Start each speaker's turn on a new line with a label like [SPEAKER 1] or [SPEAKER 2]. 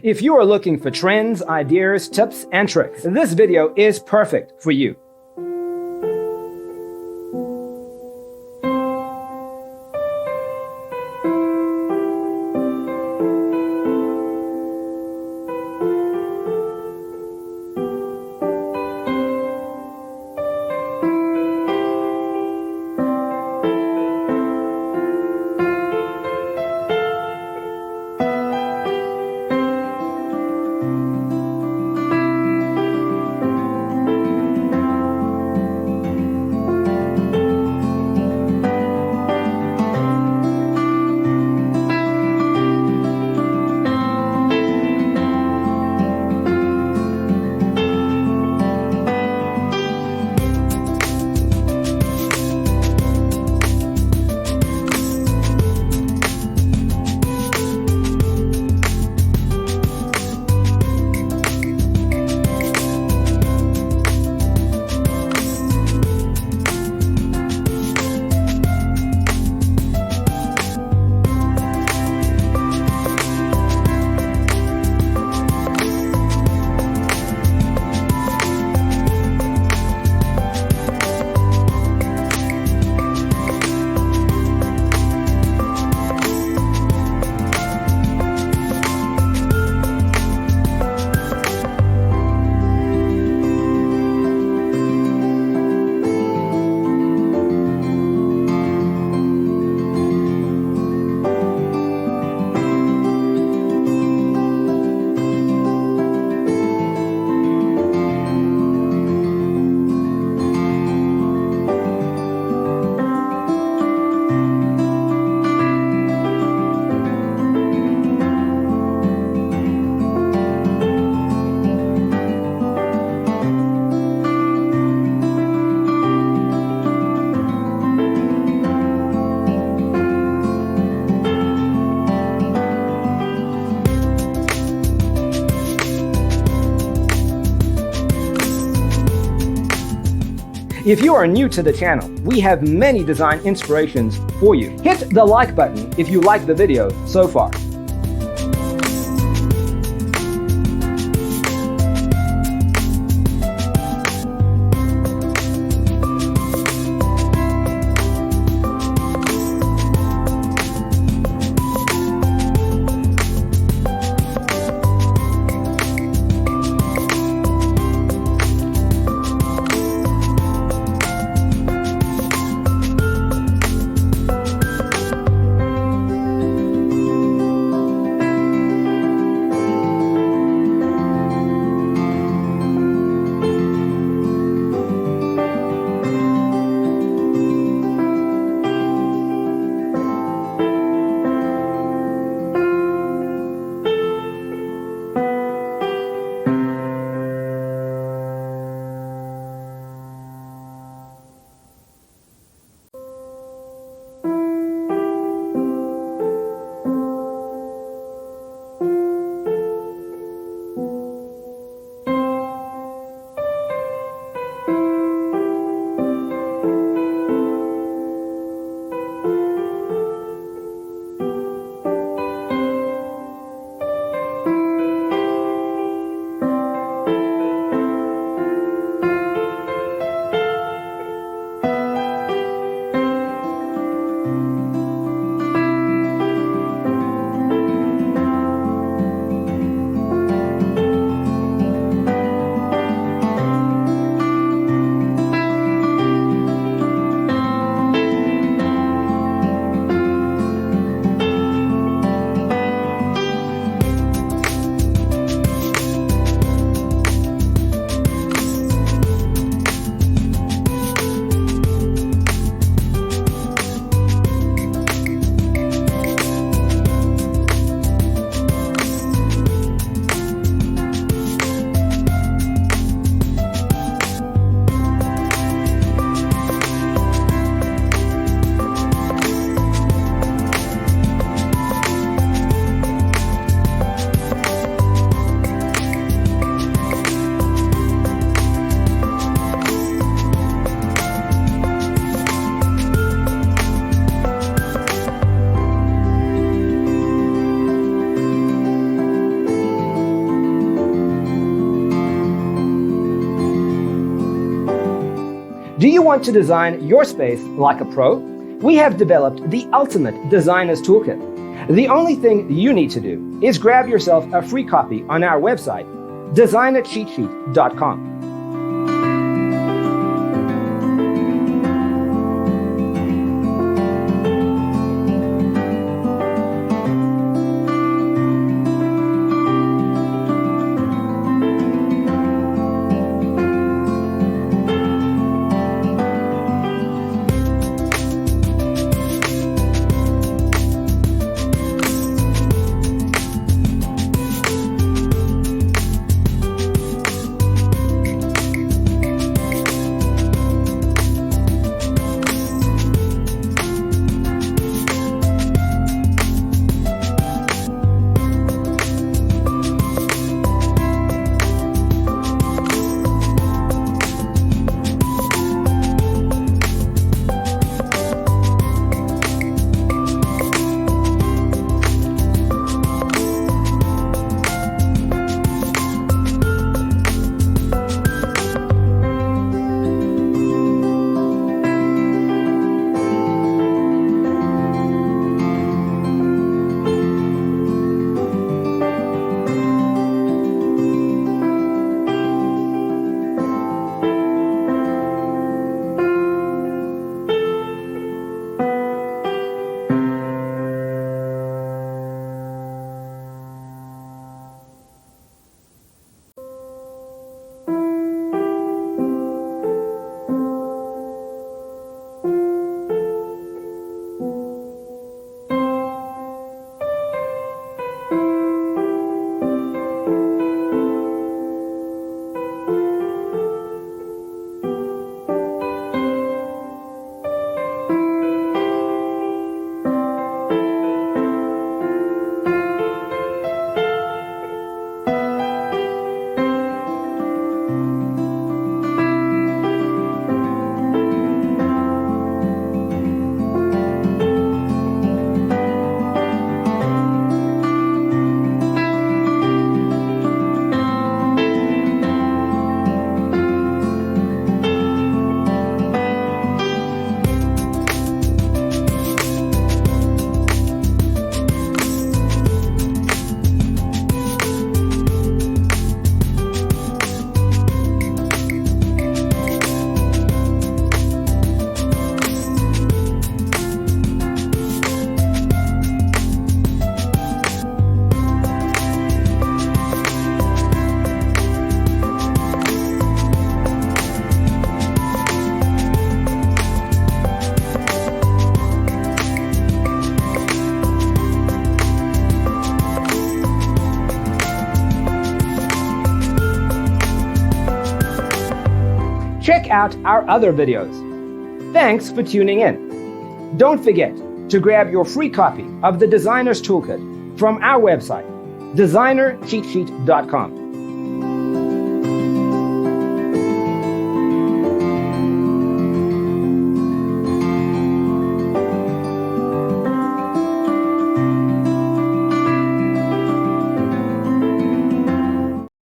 [SPEAKER 1] If you are looking for trends, ideas, tips, and tricks, this video is perfect for you. If you are new to the channel, we have many design inspirations for you. Hit the like button if you like the video so far. Do you want to design your space like a pro? We have developed the ultimate designer's toolkit. The only thing you need to do is grab yourself a free copy on our website, designercheatsheet.com. Check out our other videos. Thanks for tuning in. Don't forget to grab your free copy of the Designer's Toolkit from our website, designercheatsheet.com.